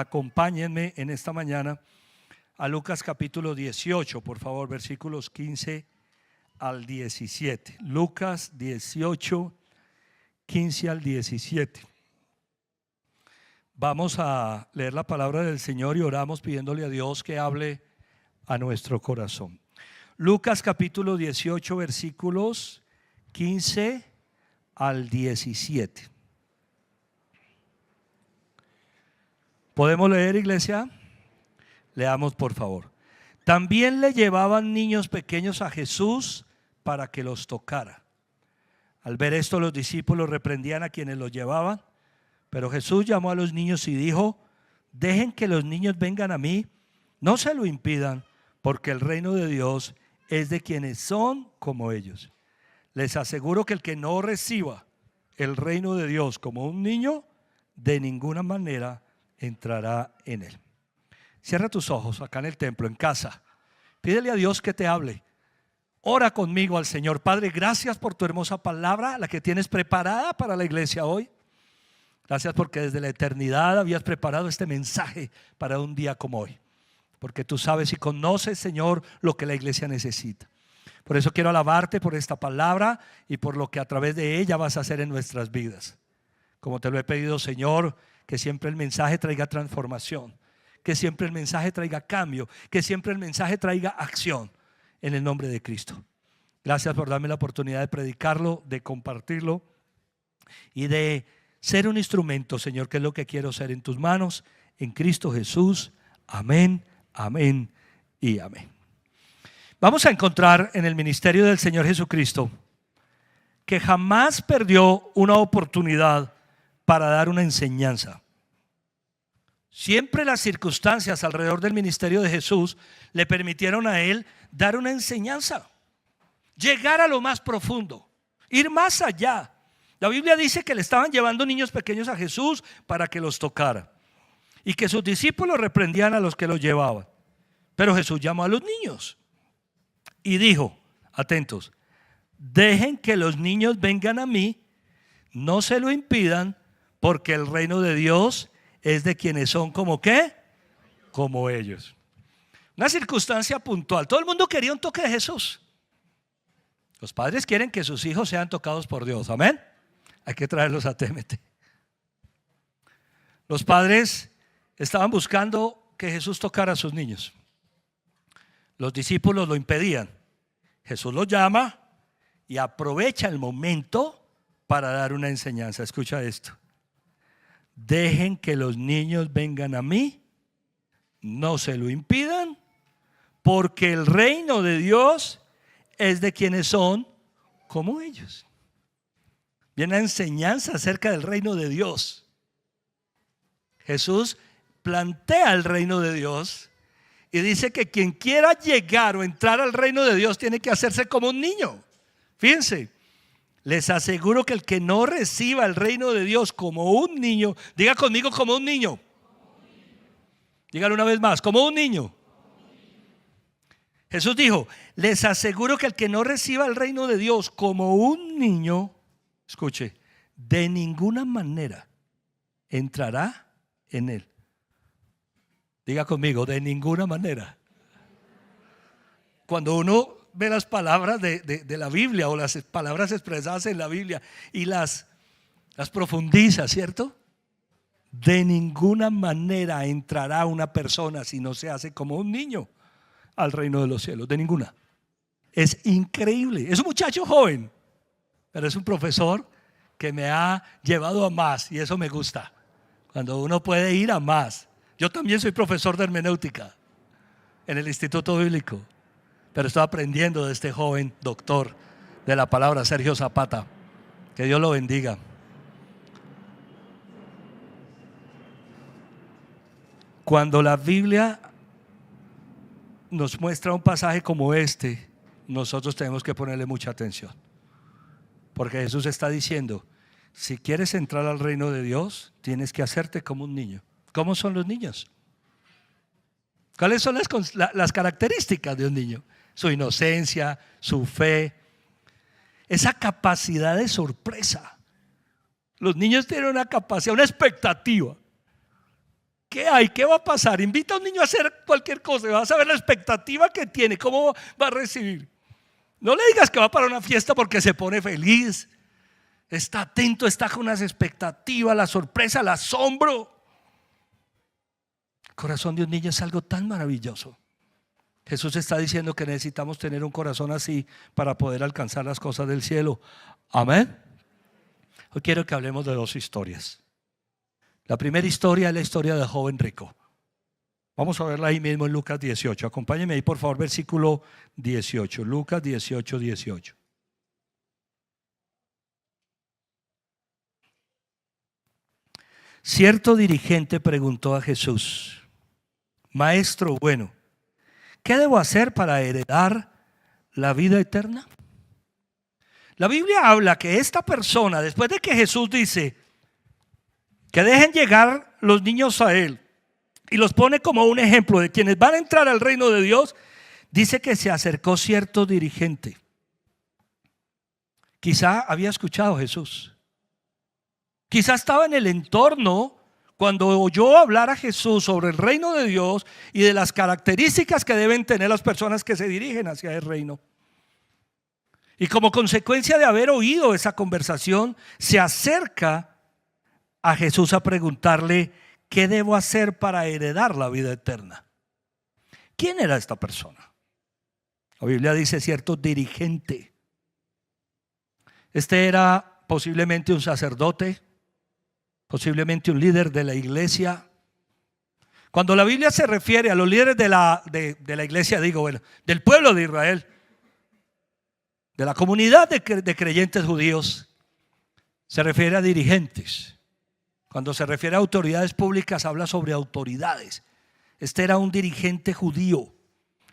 acompáñenme en esta mañana a Lucas capítulo 18, por favor, versículos 15 al 17. Lucas 18, 15 al 17. Vamos a leer la palabra del Señor y oramos pidiéndole a Dios que hable a nuestro corazón. Lucas capítulo 18, versículos 15 al 17. ¿Podemos leer, iglesia? Leamos, por favor. También le llevaban niños pequeños a Jesús para que los tocara. Al ver esto, los discípulos reprendían a quienes los llevaban, pero Jesús llamó a los niños y dijo: dejen que los niños vengan a mí, no se lo impidan, porque el reino de Dios es de quienes son como ellos. Les aseguro que el que no reciba el reino de Dios como un niño, de ninguna manera entrará en él. Cierra tus ojos acá en el templo, en casa. Pídele a Dios que te hable. Ora conmigo al Señor. Padre, gracias por tu hermosa palabra, la que tienes preparada para la iglesia hoy. Gracias porque desde la eternidad habías preparado este mensaje para un día como hoy. Porque tú sabes y conoces, Señor, lo que la iglesia necesita. Por eso quiero alabarte por esta palabra y por lo que a través de ella vas a hacer en nuestras vidas. Como te lo he pedido, Señor, que siempre el mensaje traiga transformación, que siempre el mensaje traiga cambio, que siempre el mensaje traiga acción, en el nombre de Cristo. Gracias por darme la oportunidad de predicarlo, de compartirlo y de ser un instrumento, Señor, que es lo que quiero ser en tus manos, en Cristo Jesús. Amén, amén y amén. Vamos a encontrar en el ministerio del Señor Jesucristo que jamás perdió una oportunidad para dar una enseñanza. Siempre las circunstancias alrededor del ministerio de Jesús le permitieron a él dar una enseñanza, llegar a lo más profundo, ir más allá. La Biblia dice que le estaban llevando niños pequeños a Jesús para que los tocara y que sus discípulos reprendían a los que los llevaban. Pero Jesús llamó a los niños y dijo, atentos: dejen que los niños vengan a mí, no se lo impidan, porque el reino de Dios es de quienes son como ¿qué? Como ellos. Una circunstancia puntual. Todo el mundo quería un toque de Jesús. Los padres quieren que sus hijos sean tocados por Dios. Amén. Hay que traerlos a TMT. Los padres estaban buscando que Jesús tocara a sus niños. Los discípulos lo impedían. Jesús los llama y aprovecha el momento para dar una enseñanza. Escucha esto: dejen que los niños vengan a mí, no se lo impidan, porque el reino de Dios es de quienes son como ellos. Viene una enseñanza acerca del reino de Dios. Jesús plantea el reino de Dios y dice que quien quiera llegar o entrar al reino de Dios tiene que hacerse como un niño. Fíjense, les aseguro que el que no reciba el reino de Dios como un niño, diga conmigo, como un niño. Dígalo una vez más, como un niño. Jesús dijo, les aseguro que el que no reciba el reino de Dios como un niño, escuche, de ninguna manera entrará en él. Diga conmigo, de ninguna manera. Cuando uno ve las palabras de la Biblia o las palabras expresadas en la Biblia y las profundiza, ¿cierto? De ninguna manera entrará una persona si no se hace como un niño al reino de los cielos, de ninguna. Es increíble. Es un muchacho joven, pero es un profesor que me ha llevado a más y eso me gusta. Cuando uno puede ir a más. Yo también soy profesor de hermenéutica en el Instituto Bíblico, pero estoy aprendiendo de este joven doctor de la palabra, Sergio Zapata. Que Dios lo bendiga. Cuando la Biblia nos muestra un pasaje como este, nosotros tenemos que ponerle mucha atención. Porque Jesús está diciendo, si quieres entrar al reino de Dios, tienes que hacerte como un niño. ¿Cómo son los niños? ¿Cuáles son las características de un niño? Su inocencia, su fe, esa capacidad de sorpresa. Los niños tienen una capacidad, una expectativa ¿Qué hay? ¿Qué va a pasar? Invita a un niño a hacer cualquier cosa y vas a ver la expectativa que tiene, cómo va a recibir. No le digas que va para una fiesta porque se pone feliz. Está atento, está con unas expectativas, la sorpresa, el asombro. El corazón de un niño es algo tan maravilloso. Jesús está diciendo que necesitamos tener un corazón así para poder alcanzar las cosas del cielo. Amén. Hoy quiero que hablemos de dos historias. La primera historia es la historia del joven rico. Vamos a verla ahí mismo en Lucas 18. Acompáñenme ahí por favor, versículo 18. Lucas 18, 18. Cierto dirigente preguntó a Jesús: Maestro bueno, ¿qué debo hacer para heredar la vida eterna? La Biblia habla que esta persona, después de que Jesús dice que dejen llegar los niños a él y los pone como un ejemplo de quienes van a entrar al reino de Dios, dice que se acercó cierto dirigente. Quizá había escuchado a Jesús. Quizá estaba en el entorno cuando oyó hablar a Jesús sobre el reino de Dios y de las características que deben tener las personas que se dirigen hacia el reino. Y como consecuencia de haber oído esa conversación, se acerca a Jesús a preguntarle: ¿qué debo hacer para heredar la vida eterna? ¿Quién era esta persona? La Biblia dice cierto dirigente. Este era posiblemente un sacerdote, posiblemente un líder de la iglesia. Cuando la Biblia se refiere a los líderes de la iglesia, del pueblo de Israel, de la comunidad de creyentes judíos, se refiere a dirigentes. Cuando se refiere a autoridades públicas, habla sobre autoridades. Este era un dirigente judío,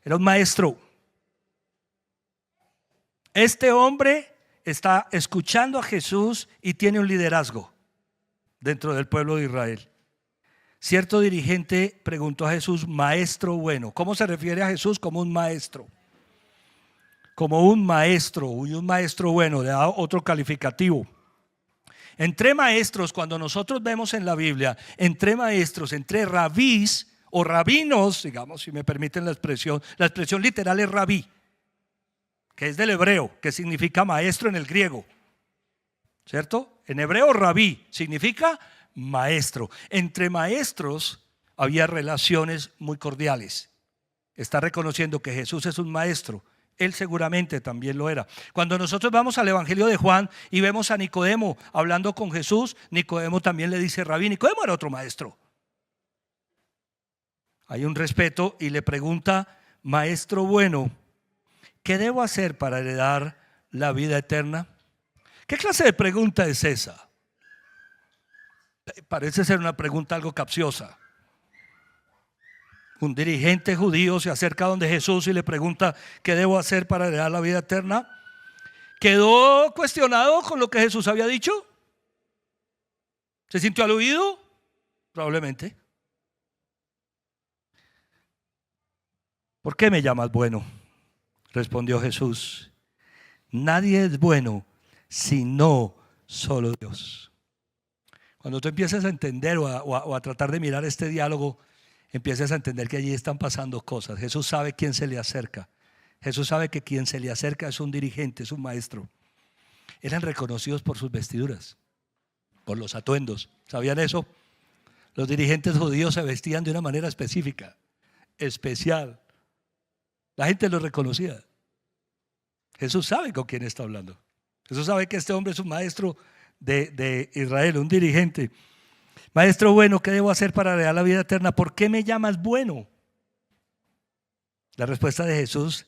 era un maestro. Este hombre está escuchando a Jesús y tiene un liderazgo dentro del pueblo de Israel. Cierto dirigente preguntó a Jesús: Maestro bueno. ¿Cómo se refiere a Jesús? Como un maestro. Como un maestro, y un maestro bueno, le da otro calificativo. Entre maestros, cuando nosotros vemos en la Biblia, entre maestros, entre rabís o rabinos, digamos, si me permiten la expresión literal es rabí, que es del hebreo, que significa maestro en el griego, ¿cierto? En hebreo rabí significa maestro. Entre maestros había relaciones muy cordiales. Está reconociendo que Jesús es un maestro. Él seguramente también lo era. Cuando nosotros vamos al Evangelio de Juan y vemos a Nicodemo hablando con Jesús, Nicodemo también le dice rabí. Nicodemo era otro maestro. Hay un respeto y le pregunta: Maestro bueno, ¿qué debo hacer para heredar la vida eterna? ¿Qué clase de pregunta es esa? Parece ser una pregunta algo capciosa. Un dirigente judío se acerca donde Jesús y le pregunta: ¿qué debo hacer para heredar la vida eterna? ¿Quedó cuestionado con lo que Jesús había dicho? ¿Se sintió aludido? Probablemente. ¿Por qué me llamas bueno? Respondió Jesús: nadie es bueno sino solo Dios. Cuando tú empiezas a entender o a tratar de mirar este diálogo, empiezas a entender que allí están pasando cosas. Jesús sabe quién se le acerca. Jesús sabe que quien se le acerca es un dirigente, es un maestro. Eran reconocidos por sus vestiduras, por los atuendos. ¿Sabían eso? Los dirigentes judíos se vestían de una manera específica, especial. La gente los reconocía. Jesús sabe con quién está hablando. Jesús sabe que este hombre es un maestro de Israel, un dirigente. Maestro bueno, ¿qué debo hacer para heredar la vida eterna? ¿Por qué me llamas bueno? La respuesta de Jesús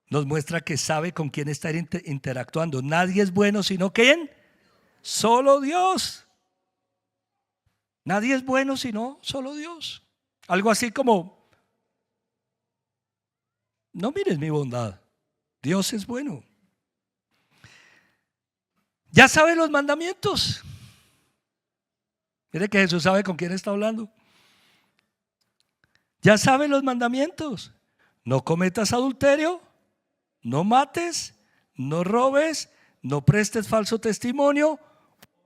nos muestra que sabe con quién está interactuando. Nadie es bueno sino ¿quién? Solo Dios. Nadie es bueno sino solo Dios. Algo así como: no mires mi bondad, Dios es bueno. Ya sabe los mandamientos. Mire que Jesús sabe con quién está hablando. Ya sabe los mandamientos: no cometas adulterio, no mates, no robes, no prestes falso testimonio,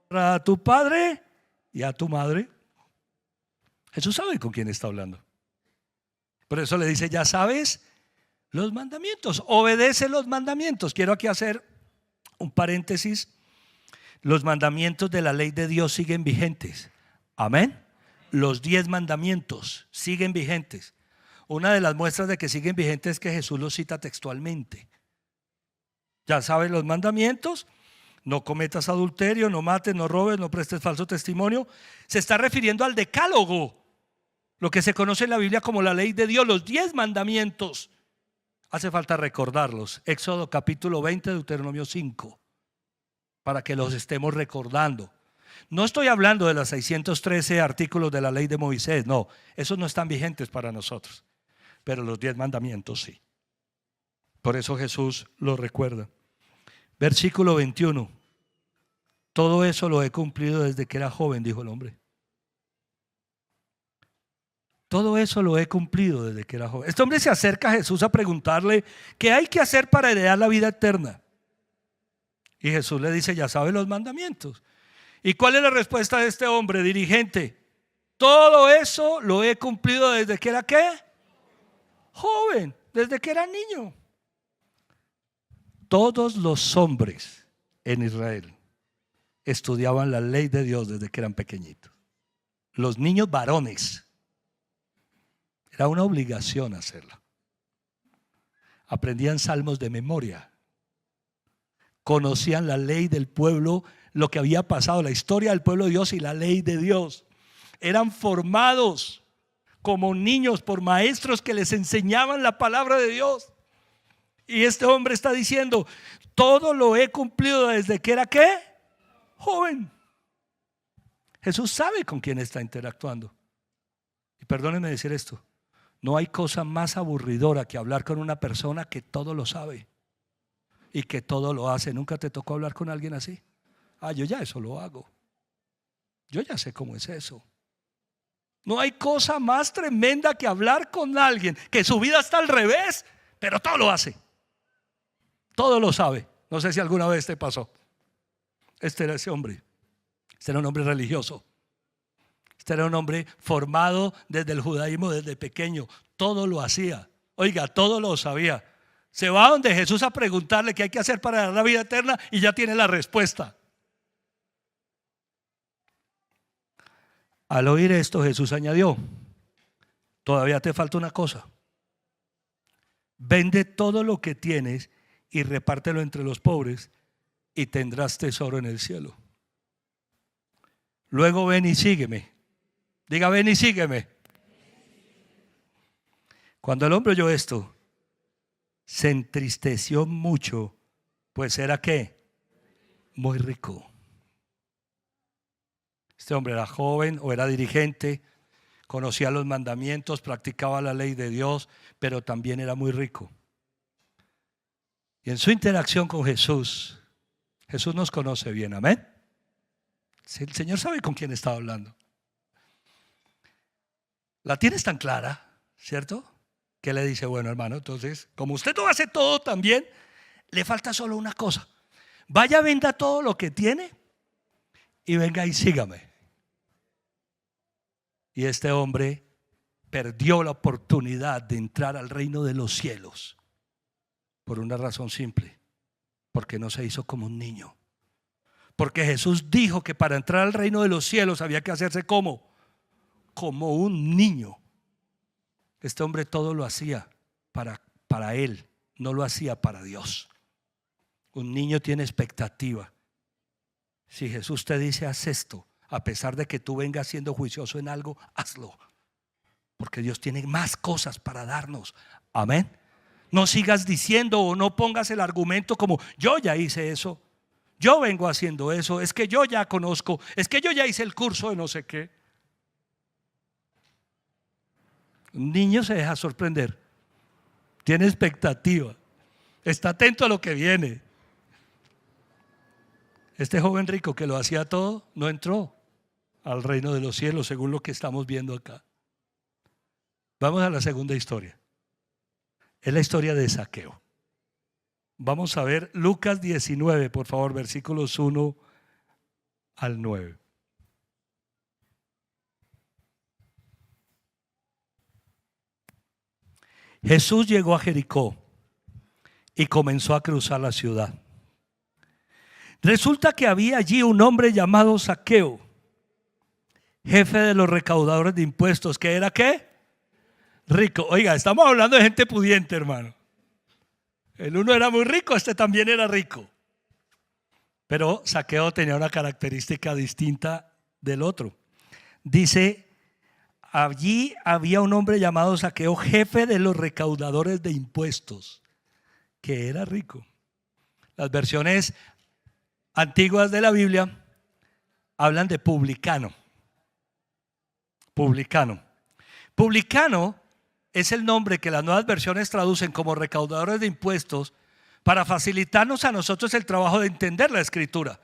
honra a tu padre y a tu madre. Jesús sabe con quién está hablando. Por eso le dice, ya sabes los mandamientos, obedece los mandamientos. Quiero aquí hacer un paréntesis. Los mandamientos de la ley de Dios siguen vigentes. Amén. Los 10 mandamientos siguen vigentes. Una de las muestras de que siguen vigentes es que Jesús los cita textualmente. Ya sabes los mandamientos: no cometas adulterio, no mates, no robes, no prestes falso testimonio. Se está refiriendo al decálogo, lo que se conoce en la Biblia como la ley de Dios, los 10 mandamientos. Hace falta recordarlos. Éxodo capítulo 20, Deuteronomio 5, para que los estemos recordando. No estoy hablando de los 613 artículos de la ley de Moisés, no, esos no están vigentes para nosotros, pero los 10 mandamientos sí. Por eso Jesús los recuerda. Versículo 21. Todo eso lo he cumplido desde que era joven, dijo el hombre. Todo eso lo he cumplido desde que era joven. Este hombre se acerca a Jesús a preguntarle qué hay que hacer para heredar la vida eterna. Y Jesús le dice, ya sabe los mandamientos. ¿Y cuál es la respuesta de este hombre dirigente? Todo eso lo he cumplido desde que era ¿qué? Joven, desde que era niño. Todos los hombres en Israel estudiaban la ley de Dios desde que eran pequeñitos. Los niños varones, era una obligación hacerla. Aprendían salmos de memoria. Conocían la ley del pueblo, lo que había pasado, la historia del pueblo de Dios y la ley de Dios. Eran formados como niños por maestros que les enseñaban la palabra de Dios. Y este hombre está diciendo, todo lo he cumplido desde que era ¿qué? Joven. Jesús sabe con quién está interactuando. Y perdónenme decir esto, no hay cosa más aburridora que hablar con una persona que todo lo sabe y que todo lo hace. ¿Nunca te tocó hablar con alguien así? Yo ya eso lo hago. Yo ya sé cómo es eso. No hay cosa más tremenda que hablar con alguien que su vida está al revés, pero todo lo hace. Todo lo sabe. No sé si alguna vez te pasó. Este era ese hombre. Este era un hombre religioso. Este era un hombre formado desde el judaísmo desde pequeño. Todo lo hacía. Oiga, todo lo sabía. Se va donde Jesús a preguntarle qué hay que hacer para dar la vida eterna y ya tiene la respuesta. Al oír esto, Jesús añadió, todavía te falta una cosa. Vende todo lo que tienes y repártelo entre los pobres y tendrás tesoro en el cielo. Luego ven y sígueme. Diga, ven y sígueme. Cuando el hombre oyó esto, se entristeció mucho, pues era ¿qué? Muy rico. Este hombre era joven o era dirigente, conocía los mandamientos, practicaba la ley de Dios, pero también era muy rico. Y en su interacción con Jesús, Jesús nos conoce bien, amén. El Señor sabe con quién está hablando. La tienes tan clara, ¿cierto? Que le dice, bueno, hermano, entonces, como usted lo hace todo también, le falta solo una cosa. Vaya, venda todo lo que tiene y venga y sígame. Y este hombre perdió la oportunidad de entrar al reino de los cielos por una razón simple, porque no se hizo como un niño. Porque Jesús dijo que para entrar al reino de los cielos había que hacerse como un niño. Este hombre todo lo hacía para él, no lo hacía para Dios. Un niño tiene expectativa. Si Jesús te dice haz esto, a pesar de que tú vengas siendo juicioso en algo, hazlo. Porque Dios tiene más cosas para darnos. Amén. No sigas diciendo o no pongas el argumento como yo ya hice eso, yo vengo haciendo eso, es que yo ya conozco, es que yo ya hice el curso de no sé qué. Un niño se deja sorprender, tiene expectativa, está atento a lo que viene. Este joven rico que lo hacía todo no entró al reino de los cielos, según lo que estamos viendo acá. Vamos a la segunda historia. Es la historia de Zaqueo. Vamos a ver Lucas 19, por favor, versículos 1 al 9. Jesús llegó a Jericó y comenzó a cruzar la ciudad. Resulta que había allí un hombre llamado Zaqueo, jefe de los recaudadores de impuestos, que era ¿qué? Rico. Oiga, estamos hablando de gente pudiente, hermano. El uno era muy rico, este también era rico. Pero Zaqueo tenía una característica distinta del otro. Dice, allí había un hombre llamado Zaqueo, jefe de los recaudadores de impuestos, que era rico. Las versiones antiguas de la Biblia hablan de publicano. Publicano. Publicano es el nombre que las nuevas versiones traducen como recaudadores de impuestos para facilitarnos a nosotros el trabajo de entender la escritura.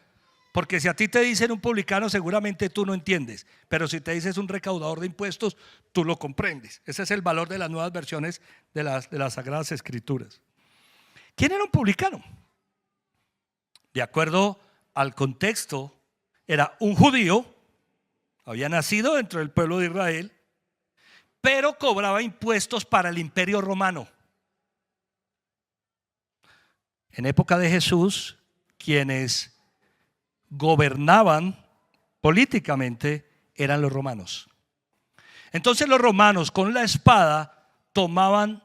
Porque si a ti te dicen un publicano, seguramente tú no entiendes. Pero si te dices un recaudador de impuestos, tú lo comprendes. Ese es el valor de las nuevas versiones de las Sagradas Escrituras. ¿Quién era un publicano? De acuerdo al contexto, era un judío, había nacido dentro del pueblo de Israel, pero cobraba impuestos para el Imperio Romano. En época de Jesús, quienes gobernaban políticamente eran los romanos. Entonces los romanos con la espada tomaban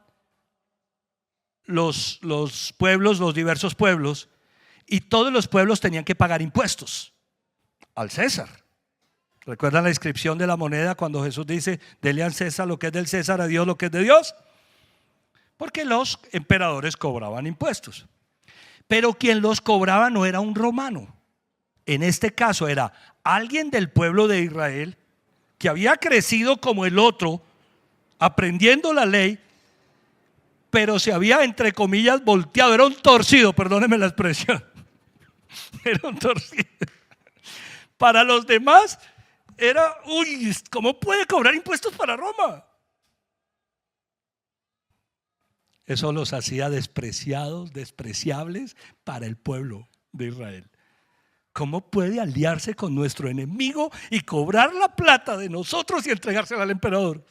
los pueblos, los diversos pueblos, y todos los pueblos tenían que pagar impuestos al César. ¿Recuerdan la inscripción de la moneda cuando Jesús dice: denle al César lo que es del César, a Dios lo que es de Dios? Porque los emperadores cobraban impuestos. Pero quien los cobraba no era un romano. En este caso era alguien del pueblo de Israel que había crecido como el otro, aprendiendo la ley, pero se había, entre comillas, volteado. Era un torcido, perdónenme la expresión. Era un torcido. Para los demás era, uy, ¿cómo puede cobrar impuestos para Roma? Eso los hacía despreciados, despreciables para el pueblo de Israel. ¿Cómo puede aliarse con nuestro enemigo y cobrar la plata de nosotros y entregársela al emperador?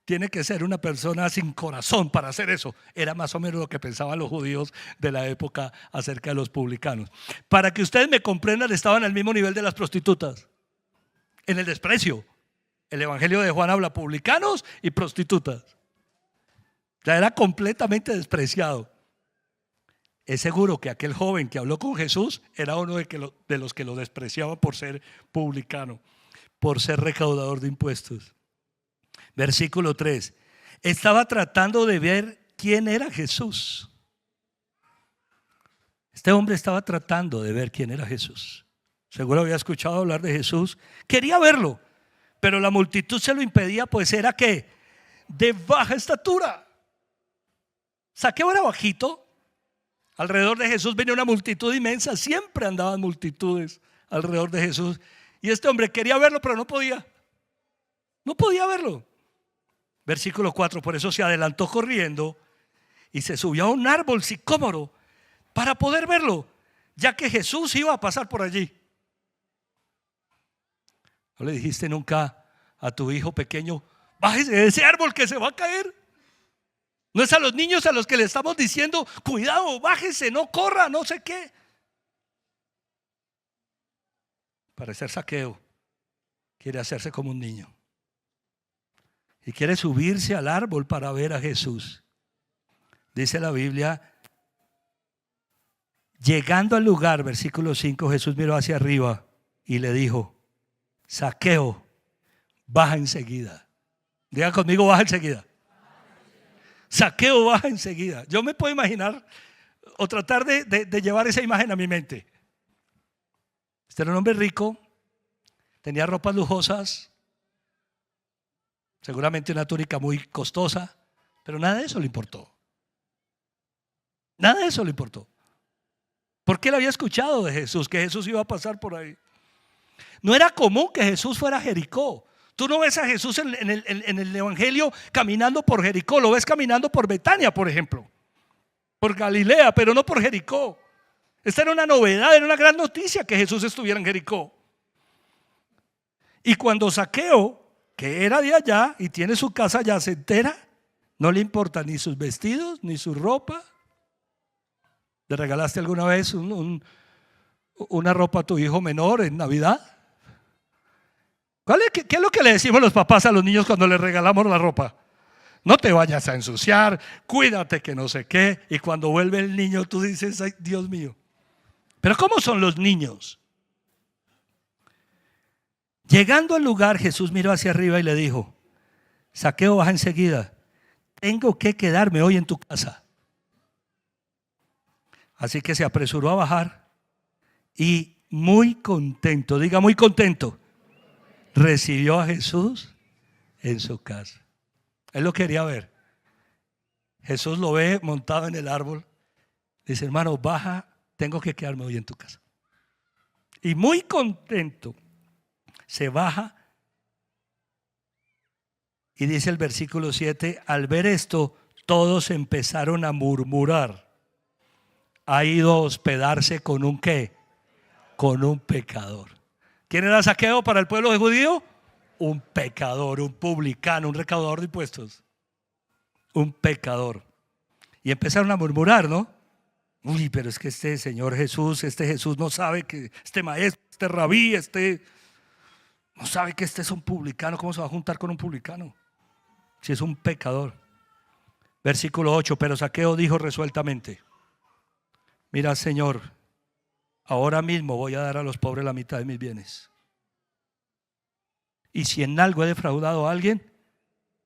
Tiene que ser una persona sin corazón para hacer eso. Era más o menos lo que pensaban los judíos de la época acerca de los publicanos. Para que ustedes me comprendan, estaban al mismo nivel de las prostitutas, en el desprecio. El evangelio de Juan habla publicanos y prostitutas. Ya era completamente despreciado. Es seguro que aquel joven que habló con Jesús era uno de los que lo despreciaba por ser publicano, por ser recaudador de impuestos. Versículo 3. Estaba tratando de ver quién era Jesús. Este hombre estaba tratando de ver quién era Jesús. Seguro había escuchado hablar de Jesús. Quería verlo, pero la multitud se lo impedía, pues era ¿qué? De baja estatura. Zaqueo era bajito. Alrededor de Jesús venía una multitud inmensa. Siempre andaban multitudes alrededor de Jesús. Y este hombre quería verlo, pero no podía. No podía verlo. Versículo 4. Por eso se adelantó corriendo y se subió a un árbol sicómoro para poder verlo, ya que Jesús iba a pasar por allí. ¿No le dijiste nunca a tu hijo pequeño: bájese de ese árbol que se va a caer? No es a los niños a los que le estamos diciendo: cuidado, bájese, no corra, no sé qué. Parecer Zaqueo quiere hacerse como un niño y quiere subirse al árbol para ver a Jesús. Dice la Biblia, llegando al lugar, versículo 5, Jesús miró hacia arriba y le dijo: Zaqueo, baja enseguida. Diga conmigo: baja enseguida. Zaqueo, baja enseguida. Yo me puedo imaginar o tratar de llevar esa imagen a mi mente. Este era un hombre rico, tenía ropas lujosas, seguramente una túnica muy costosa, pero nada de eso le importó. Nada de eso le importó. Porque él había escuchado de Jesús, que Jesús iba a pasar por ahí. No era común que Jesús fuera a Jericó. Tú no ves a Jesús en el evangelio caminando por Jericó. Lo ves caminando por Betania, por ejemplo, por Galilea, pero no por Jericó. Esta era una novedad, era una gran noticia que Jesús estuviera en Jericó. Y cuando Zaqueo, que era de allá y tiene su casa allá, se entera, No le importa ni sus vestidos, ni su ropa. ¿Le regalaste alguna vez una ropa a tu hijo menor en Navidad? ¿Qué es lo que le decimos los papás a los niños cuando les regalamos la ropa? No te vayas a ensuciar, cuídate que no sé qué. Y cuando vuelve el niño tú dices, ay, Dios mío. Pero ¿cómo son los niños? Llegando al lugar, Jesús miró hacia arriba y le dijo: Zaqueo, baja enseguida, tengo que quedarme hoy en tu casa. Así que se apresuró a bajar y muy contento, diga muy contento, recibió a Jesús en su casa. Él lo quería ver. Jesús lo ve montado en el árbol. Dice: hermano, baja, tengo que quedarme hoy en tu casa. Y muy contento se baja. Y dice el versículo 7, al ver esto, todos empezaron a murmurar. Ha ido a hospedarse con un ¿qué? Con un pecador. ¿Quién era Zaqueo para el pueblo judío? Un pecador, un publicano, un recaudador de impuestos. Un pecador. Y empezaron a murmurar, ¿no? Uy, pero es que este Señor Jesús, este Jesús no sabe que este maestro, este rabí, no sabe que este es un publicano. ¿Cómo se va a juntar con un publicano? Si es un pecador. Versículo 8, pero Zaqueo dijo resueltamente: mira, Señor, ahora mismo voy a dar a los pobres la mitad de mis bienes. Y si en algo he defraudado a alguien,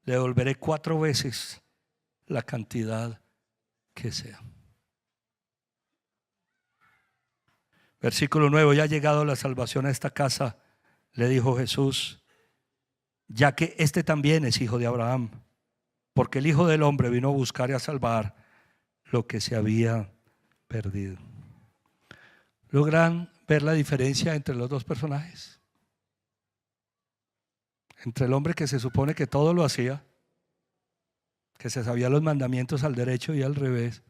le devolveré 4 veces la cantidad que sea. Versículo 9, ya ha llegado la salvación a esta casa, le dijo Jesús, ya que este también es hijo de Abraham, porque el Hijo del Hombre vino a buscar y a salvar lo que se había perdido. ¿Logran ver la diferencia entre los dos personajes? Entre el hombre que se supone que todo lo hacía, que se sabía los mandamientos al derecho y al revés,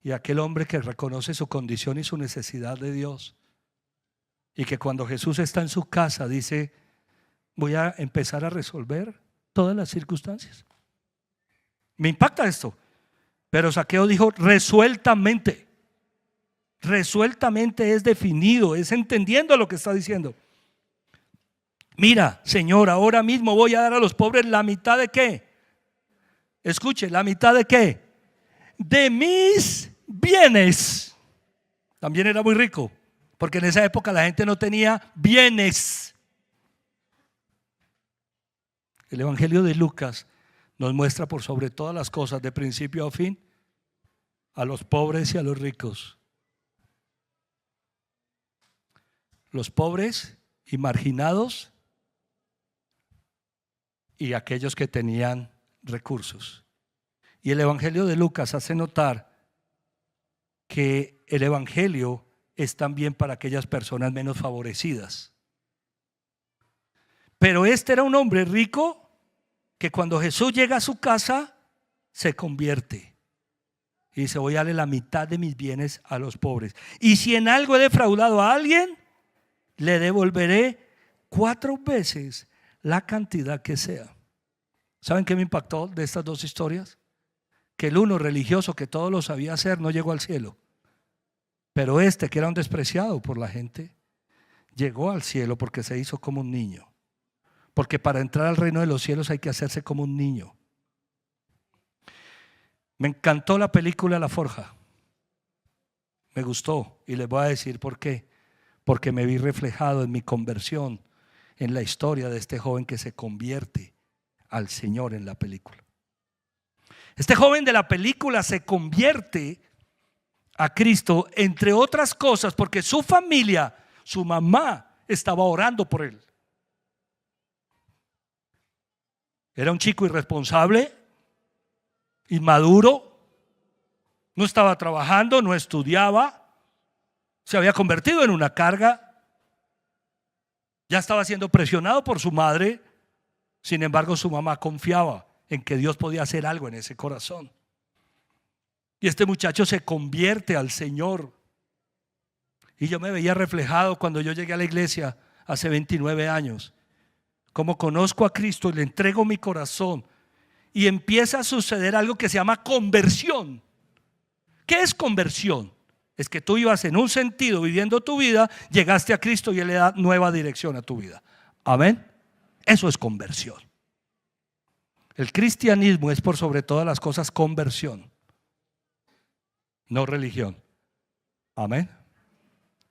y aquel hombre que reconoce su condición y su necesidad de Dios, y que cuando Jesús está en su casa dice: voy a empezar a resolver todas las circunstancias. Me impacta esto. Pero Zaqueo dijo resueltamente. Resueltamente es definido, es entendiendo lo que está diciendo. Mira, Señor, ahora mismo voy a dar a los pobres la mitad de ¿qué? Escuche, ¿la mitad de qué? De mis bienes. También era muy rico, porque en esa época la gente no tenía bienes. El Evangelio de Lucas nos muestra por sobre todas las cosas, de principio a fin, a los pobres y a los ricos. Los pobres y marginados y aquellos que tenían recursos. Y el Evangelio de Lucas hace notar que el Evangelio es también para aquellas personas menos favorecidas. Pero este era un hombre rico que cuando Jesús llega a su casa se convierte y dice: voy a darle la mitad de mis bienes a los pobres, y si en algo he defraudado a alguien, le devolveré 4 veces la cantidad que sea. ¿Saben qué me impactó de estas dos historias? Que el uno religioso que todo lo sabía hacer no llegó al cielo, pero este, que era un despreciado por la gente, llegó al cielo porque se hizo como un niño. Porque para entrar al reino de los cielos hay que hacerse como un niño. Me encantó la película La Forja. Me gustó y les voy a decir por qué. Porque me vi reflejado en mi conversión, en la historia de este joven que se convierte al Señor en la película. Este joven de la película se convierte a Cristo, entre otras cosas, porque su familia, su mamá, estaba orando por él. Era un chico irresponsable, inmaduro, no estaba trabajando, no estudiaba, se había convertido en una carga, ya estaba siendo presionado por su madre. Sin embargo, su mamá confiaba en que Dios podía hacer algo en ese corazón. Y este muchacho se convierte al Señor. Y yo me veía reflejado cuando yo llegué a la iglesia hace 29 años. Como conozco a Cristo y le entrego mi corazón y empieza a suceder algo que se llama conversión. ¿Qué es conversión? Es que tú ibas en un sentido viviendo tu vida, llegaste a Cristo y Él le da nueva dirección a tu vida. Amén. Eso es conversión. El cristianismo es por sobre todas las cosas conversión, no religión. Amén.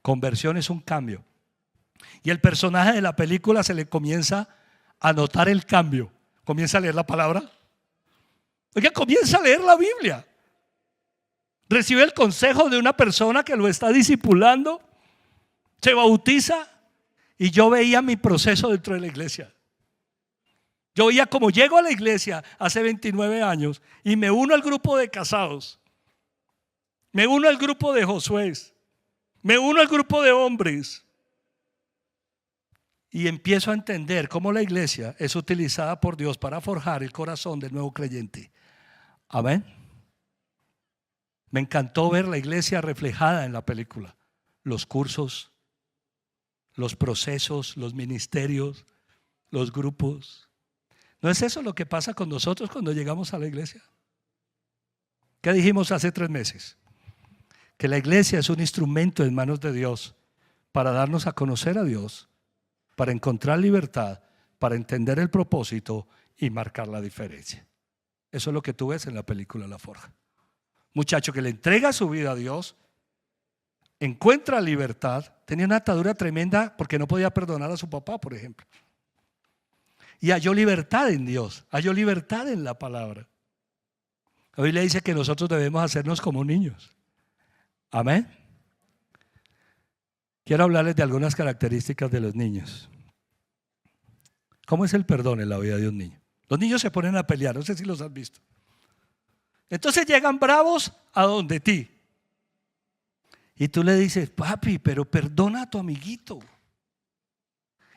Conversión es un cambio. Y el personaje de la película se le comienza a notar el cambio. Comienza a leer la palabra. Oiga, comienza a leer la Biblia. Recibe el consejo de una persona que lo está discipulando. Se bautiza. Y yo veía mi proceso dentro de la iglesia. Yo veía como llego a la iglesia hace 29 años y me uno al grupo de casados. Me uno al grupo de Josué. Me uno al grupo de hombres. Y empiezo a entender cómo la iglesia es utilizada por Dios para forjar el corazón del nuevo creyente. Amén. Me encantó ver la iglesia reflejada en la película. Los cursos, los procesos, los ministerios, los grupos. ¿No es eso lo que pasa con nosotros cuando llegamos a la iglesia? ¿Qué dijimos hace 3 meses? Que la iglesia es un instrumento en manos de Dios para darnos a conocer a Dios, para encontrar libertad, para entender el propósito y marcar la diferencia. Eso es lo que tú ves en la película La Forja. Muchacho que le entrega su vida a Dios, encuentra libertad, tenía una atadura tremenda porque no podía perdonar a su papá, por ejemplo. Y halló libertad en Dios, halló libertad en la palabra. Hoy le dice que nosotros debemos hacernos como niños. Amén. Quiero hablarles de algunas características de los niños. ¿Cómo es el perdón en la vida de un niño? Los niños se ponen a pelear, no sé si los has visto. Entonces llegan bravos a donde ti. Y tú le dices, papi, pero perdona a tu amiguito.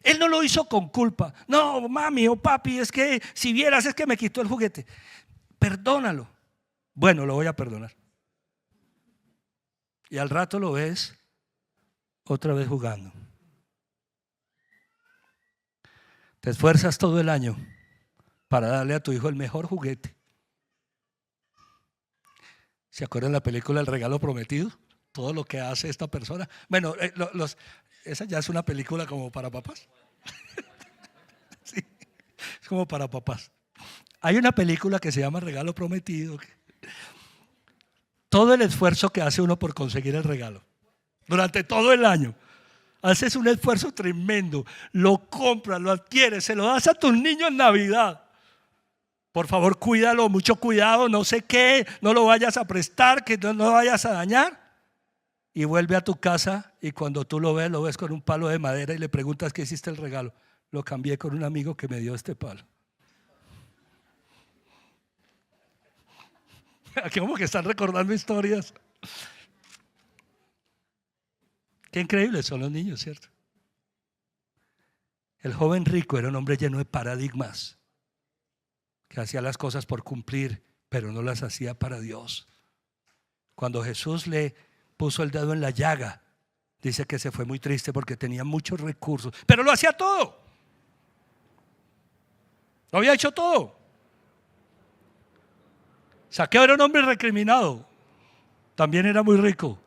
Él no lo hizo con culpa. No, mami o papi, es que si vieras es que me quitó el juguete. Perdónalo. Bueno, lo voy a perdonar. Y al rato lo ves otra vez jugando. Te esfuerzas todo el año para darle a tu hijo el mejor juguete. ¿Se acuerdan la película El Regalo Prometido? Todo lo que hace esta persona. Bueno, esa ya es una película como para papás. Sí, es como para papás. Hay una película que se llama Regalo Prometido. Todo el esfuerzo que hace uno por conseguir el regalo durante todo el año. Haces un esfuerzo tremendo. Lo compras, lo adquieres, se lo das a tus niños en Navidad. Por favor, cuídalo, mucho cuidado, no sé qué, no lo vayas a prestar, que no lo vayas a dañar. Y vuelve a tu casa y cuando tú lo ves con un palo de madera y le preguntas qué hiciste el regalo. Lo cambié con un amigo que me dio este palo. Aquí como que están recordando historias. Qué increíbles son los niños, ¿cierto? El joven rico era un hombre lleno de paradigmas, que hacía las cosas por cumplir, pero no las hacía para Dios. Cuando Jesús le puso el dedo en la llaga, dice que se fue muy triste porque tenía muchos recursos, pero lo hacía todo. Lo había hecho todo. Saqueo era un hombre recriminado, también era muy rico,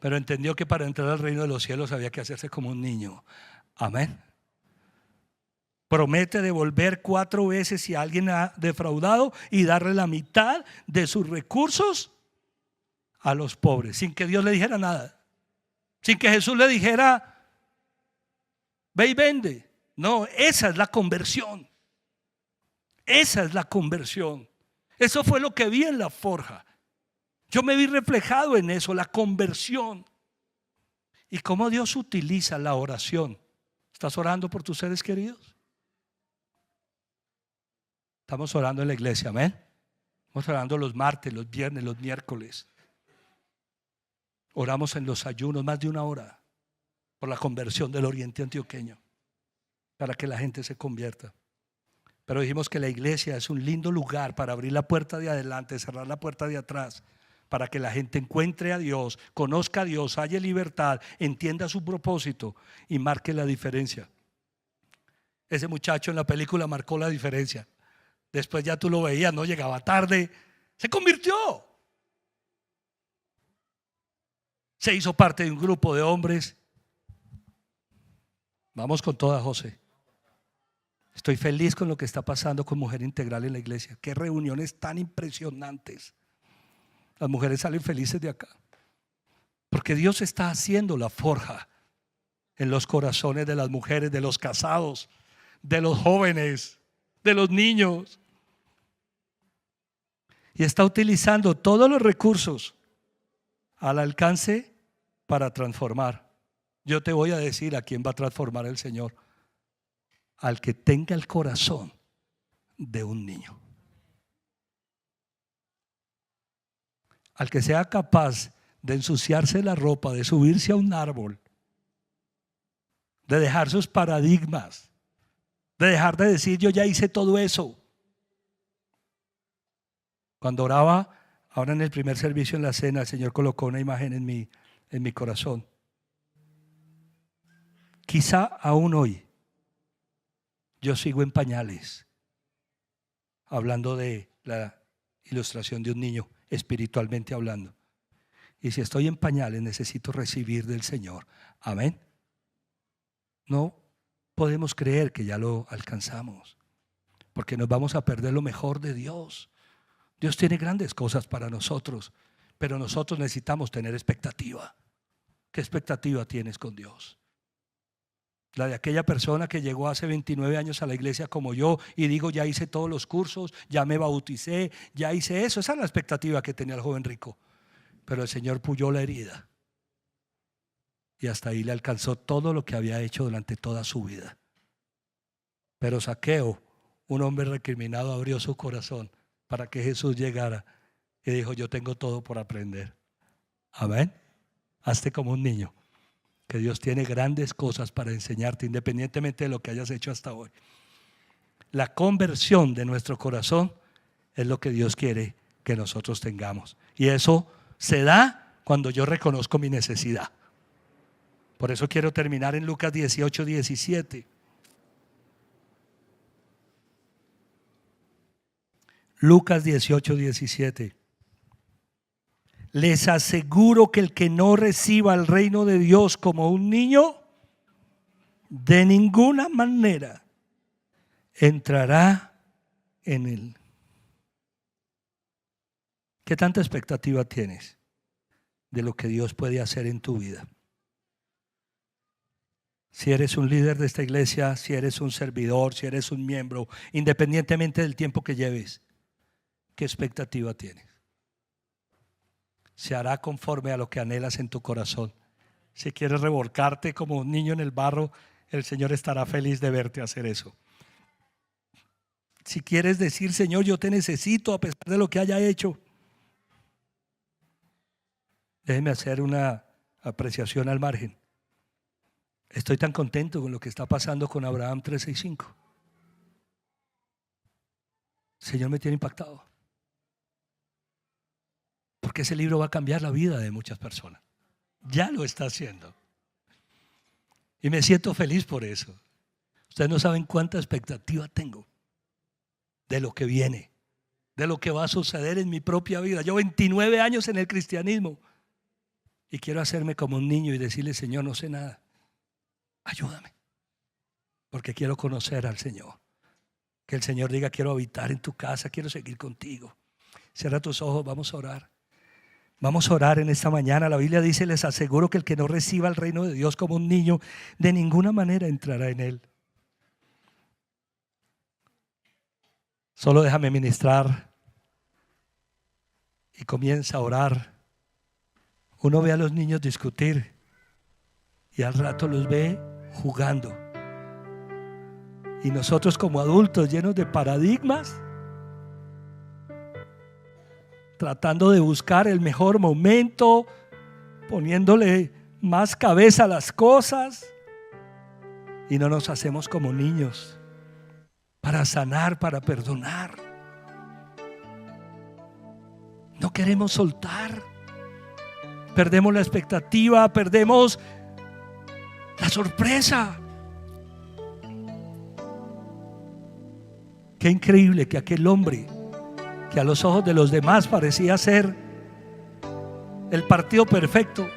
pero entendió que para entrar al reino de los cielos había que hacerse como un niño. Amén. Promete devolver 4 veces si alguien ha defraudado y darle la mitad de sus recursos a los pobres, sin que Dios le dijera nada, sin que Jesús le dijera ve y vende. No, esa es la conversión. Esa es la conversión. Eso fue lo que vi en La Forja. Yo me vi reflejado en eso, la conversión. Y cómo Dios utiliza la oración. ¿Estás orando por tus seres queridos? Estamos orando en la iglesia, amén. Estamos orando los martes, los viernes, los miércoles. Oramos en los ayunos más de 1 hora por la conversión del oriente antioqueño, para que la gente se convierta. Pero dijimos que la iglesia es un lindo lugar para abrir la puerta de adelante, cerrar la puerta de atrás, para que la gente encuentre a Dios, conozca a Dios, haya libertad, entienda su propósito y marque la diferencia. Ese muchacho en la película marcó la diferencia. Después ya tú lo veías, no llegaba tarde. Se convirtió. Se hizo parte de un grupo de hombres. Vamos con toda, José. Estoy feliz con lo que está pasando con Mujer Integral en la iglesia. Qué reuniones tan impresionantes. Las mujeres salen felices de acá. Porque Dios está haciendo la forja en los corazones de las mujeres, de los casados, de los jóvenes, de los niños. Y está utilizando todos los recursos al alcance para transformar. Yo te voy a decir a quién va a transformar el Señor: al que tenga el corazón de un niño, al que sea capaz de ensuciarse la ropa, de subirse a un árbol, de dejar sus paradigmas, de dejar de decir yo ya hice todo eso. Cuando oraba ahora en el primer servicio en la cena, el Señor colocó una imagen en mi corazón. Quizá aún hoy yo sigo en pañales, hablando de la ilustración de un niño, espiritualmente hablando. Y si estoy en pañales, necesito recibir del Señor. Amén. No podemos creer que ya lo alcanzamos, porque nos vamos a perder lo mejor de Dios. Dios tiene grandes cosas para nosotros, pero nosotros necesitamos tener expectativa. ¿Qué expectativa tienes con Dios? La de aquella persona que llegó hace 29 años a la iglesia como yo y digo, ya hice todos los cursos, ya me bauticé, ya hice eso. Esa es la expectativa que tenía el joven rico. Pero el Señor puyó la herida y hasta ahí le alcanzó todo lo que había hecho durante toda su vida. Pero Zaqueo, un hombre recriminado, abrió su corazón para que Jesús llegara y dijo, yo tengo todo por aprender. Amén. Hazte como un niño, que Dios tiene grandes cosas para enseñarte, independientemente de lo que hayas hecho hasta hoy. La conversión de nuestro corazón es lo que Dios quiere que nosotros tengamos, y eso se da cuando yo reconozco mi necesidad. Por eso quiero terminar en Lucas 18, 17. Lucas 18, 17. Les aseguro que el que no reciba el reino de Dios como un niño, de ninguna manera entrará en él. ¿Qué tanta expectativa tienes de lo que Dios puede hacer en tu vida? Si eres un líder de esta iglesia, si eres un servidor, si eres un miembro, independientemente del tiempo que lleves, ¿qué expectativa tienes? Se hará conforme a lo que anhelas en tu corazón. Si quieres revolcarte como un niño en el barro, el Señor estará feliz de verte hacer eso. Si quieres decir, Señor, yo te necesito a pesar de lo que haya hecho, déjeme hacer una apreciación al margen. Estoy tan contento con lo que está pasando con Abraham 3:6-5. El Señor me tiene impactado, porque ese libro va a cambiar la vida de muchas personas. Ya lo está haciendo. Y me siento feliz por eso. Ustedes no saben cuánta expectativa tengo de lo que viene, de lo que va a suceder en mi propia vida. Yo 29 años en el cristianismo y quiero hacerme como un niño y decirle, Señor, no sé nada. Ayúdame, porque quiero conocer al Señor. Que el Señor diga, quiero habitar en tu casa, quiero seguir contigo. Cierra tus ojos, vamos a orar. Vamos a orar en esta mañana. La Biblia dice, les aseguro que el que no reciba el reino de Dios como un niño, de ninguna manera entrará en él. Solo déjame ministrar y comienza a orar. Uno ve a los niños discutir y al rato los ve jugando. Y nosotros como adultos llenos de paradigmas, tratando de buscar el mejor momento, poniéndole más cabeza a las cosas, y no nos hacemos como niños para sanar, para perdonar. No queremos soltar, perdemos la expectativa, perdemos la sorpresa. Qué increíble que aquel hombre, que a los ojos de los demás parecía ser el partido perfecto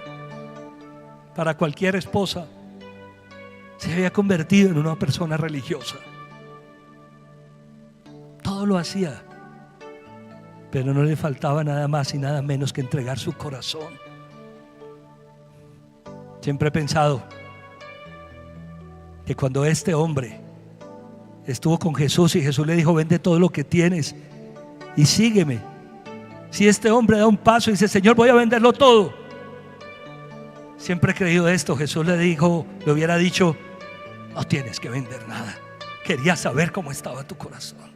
para cualquier esposa, se había convertido en una persona religiosa. Todo lo hacía, pero no le faltaba nada más y nada menos que entregar su corazón. Siempre he pensado que cuando este hombre estuvo con Jesús y Jesús le dijo: vende todo lo que tienes y sígueme, si este hombre da un paso y dice: Señor, voy a venderlo todo, siempre he creído esto. Jesús le hubiera dicho: no tienes que vender nada. Quería saber cómo estaba tu corazón,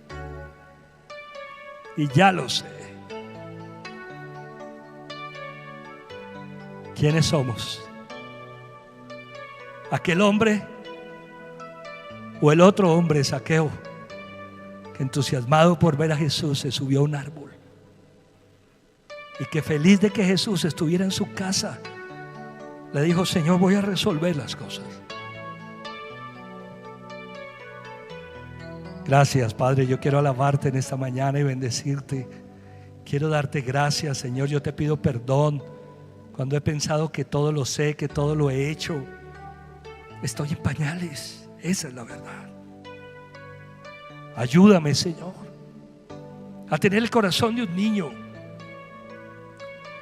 y ya lo sé. ¿Quiénes somos? ¿Aquel hombre o el otro hombre, Zaqueo, que entusiasmado por ver a Jesús se subió a un árbol y que feliz de que Jesús estuviera en su casa le dijo: Señor, voy a resolver las cosas? Gracias, Padre. Yo quiero alabarte en esta mañana y bendecirte. Quiero darte gracias, Señor. Yo te pido perdón cuando he pensado que todo lo sé, que todo lo he hecho. Estoy en pañales, esa es la verdad. Ayúdame, Señor, a tener el corazón de un niño,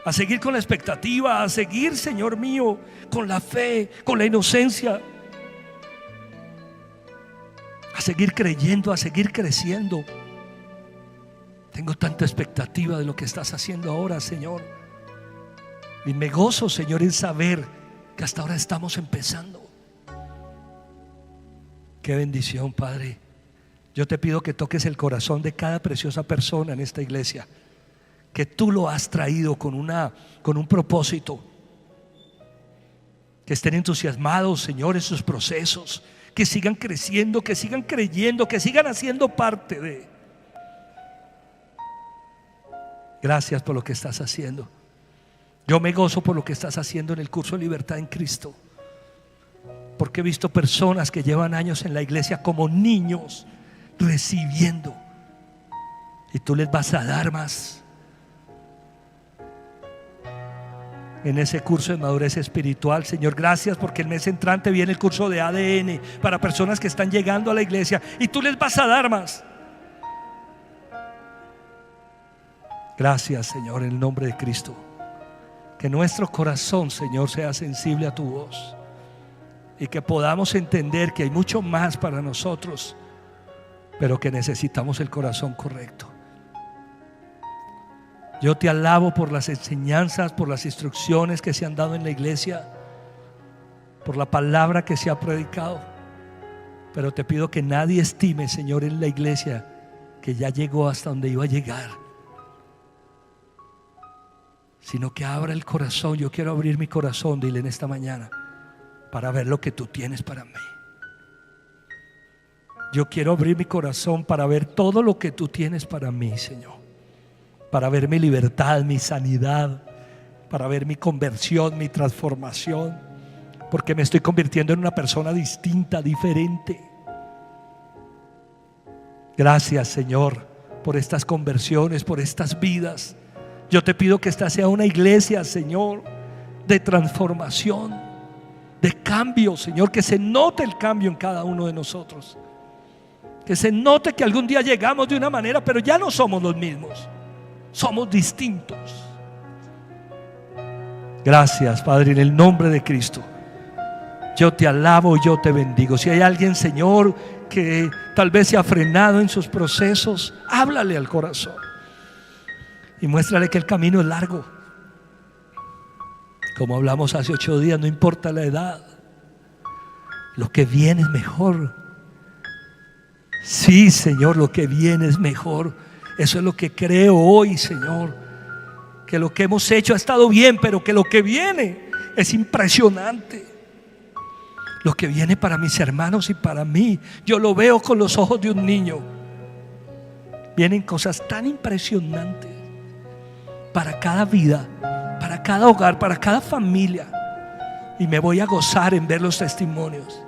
a seguir con la expectativa, a seguir, Señor mío, con la fe, con la inocencia, a seguir creyendo, a seguir creciendo. Tengo tanta expectativa de lo que estás haciendo ahora, Señor, y me gozo, Señor, en saber que hasta ahora estamos empezando. Qué bendición, Padre. Yo te pido que toques el corazón de cada preciosa persona en esta iglesia, que tú lo has traído con un propósito, que estén entusiasmados, Señor, en sus procesos, que sigan creciendo, que sigan creyendo, que sigan haciendo parte de. Gracias por lo que estás haciendo. Yo me gozo por lo que estás haciendo en el curso de Libertad en Cristo, porque he visto personas que llevan años en la iglesia como niños recibiendo, y tú les vas a dar más en ese curso de madurez espiritual. Señor, gracias porque el mes entrante viene el curso de ADN para personas que están llegando a la iglesia, y tú les vas a dar más. Gracias, Señor, en el nombre de Cristo. Que nuestro corazón, Señor, sea sensible a tu voz, y que podamos entender que hay mucho más para nosotros, pero que necesitamos el corazón correcto. Yo te alabo por las enseñanzas, por las instrucciones que se han dado en la iglesia, por la palabra que se ha predicado, pero te pido que nadie estime, Señor, en la iglesia que ya llegó hasta donde iba a llegar, sino que abra el corazón. Yo quiero abrir mi corazón, dile en esta mañana, para ver lo que tú tienes para mí. Yo quiero abrir mi corazón para ver todo lo que tú tienes para mí, Señor, para ver mi libertad, mi sanidad, para ver mi conversión, mi transformación, porque me estoy convirtiendo en una persona distinta, diferente. Gracias, Señor, por estas conversiones, por estas vidas. Yo te pido que esta sea una iglesia, Señor, de transformación, de cambio, Señor, que se note el cambio en cada uno de nosotros, que se note que algún día llegamos de una manera, pero ya no somos los mismos, somos distintos. Gracias, Padre, en el nombre de Cristo. Yo te alabo y yo te bendigo. Si hay alguien, Señor, que tal vez se ha frenado en sus procesos, háblale al corazón y muéstrale que el camino es largo. Como hablamos hace 8 días, no importa la edad, lo que viene es mejor. Sí, Señor, lo que viene es mejor. Eso es lo que creo hoy, Señor, que lo que hemos hecho ha estado bien, pero que lo que viene es impresionante. Lo que viene para mis hermanos y para mí, yo lo veo con los ojos de un niño. Vienen cosas tan impresionantes para cada vida, para cada hogar, para cada familia, y me voy a gozar en ver los testimonios.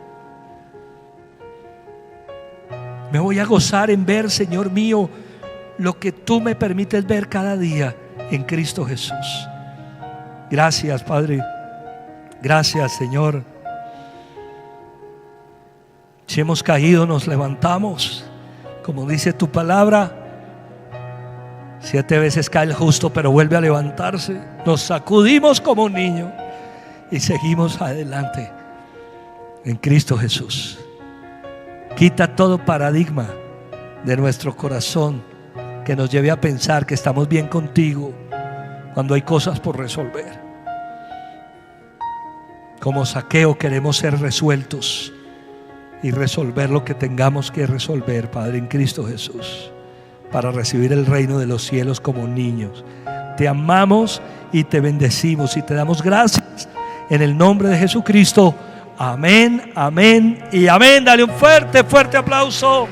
Me voy a gozar en ver, Señor mío, lo que tú me permites ver cada día en Cristo Jesús. Gracias, Padre. Gracias, Señor. Si hemos caído, nos levantamos. Como dice tu palabra, 7 veces cae el justo, pero vuelve a levantarse. Nos sacudimos como un niño y seguimos adelante en Cristo Jesús. Quita todo paradigma de nuestro corazón que nos lleve a pensar que estamos bien contigo cuando hay cosas por resolver. Como Zaqueo queremos ser resueltos y resolver lo que tengamos que resolver, Padre, en Cristo Jesús, para recibir el reino de los cielos como niños. Te amamos y te bendecimos y te damos gracias en el nombre de Jesucristo. Amén, amén y amén. Dale un fuerte, fuerte aplauso